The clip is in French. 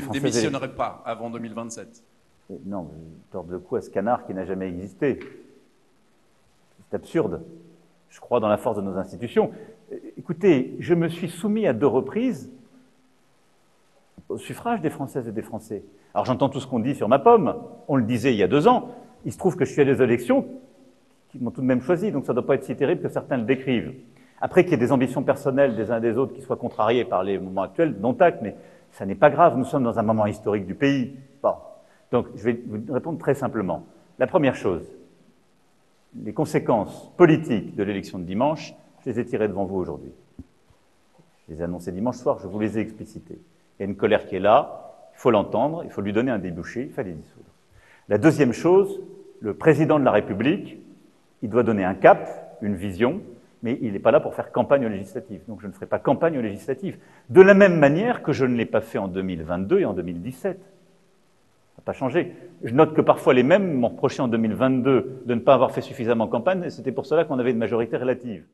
Vous ne démissionnerez pas avant 2027? Non, je tords le cou à ce canard qui n'a jamais existé. C'est absurde. Je crois dans la force de nos institutions. Écoutez, je me suis soumis à 2 reprises au suffrage des Françaises et des Français. Alors j'entends tout ce qu'on dit sur ma pomme, on le disait il y a 2 ans, il se trouve que je suis à des élections qui m'ont tout de même choisi, donc ça ne doit pas être si terrible que certains le décrivent. Après qu'il y ait des ambitions personnelles des uns et des autres qui soient contrariées par les moments actuels, dont acte, mais ça n'est pas grave, nous sommes dans un moment historique du pays. Bon. Donc je vais vous répondre très simplement. La première chose, les conséquences politiques de l'élection de dimanche, je les ai tirées devant vous aujourd'hui. Je les ai annoncées dimanche soir, je vous les ai explicitées. Il y a une colère qui est là, il faut l'entendre, il faut lui donner un débouché, il fallait dissoudre. La deuxième chose, le président de la République, il doit donner un cap, une vision, mais il n'est pas là pour faire campagne aux législatives. Donc je ne ferai pas campagne aux législatives. De la même manière que je ne l'ai pas fait en 2022 et en 2017. Ça n'a pas changé. Je note que parfois les mêmes m'ont reproché en 2022 de ne pas avoir fait suffisamment campagne, et c'était pour cela qu'on avait une majorité relative.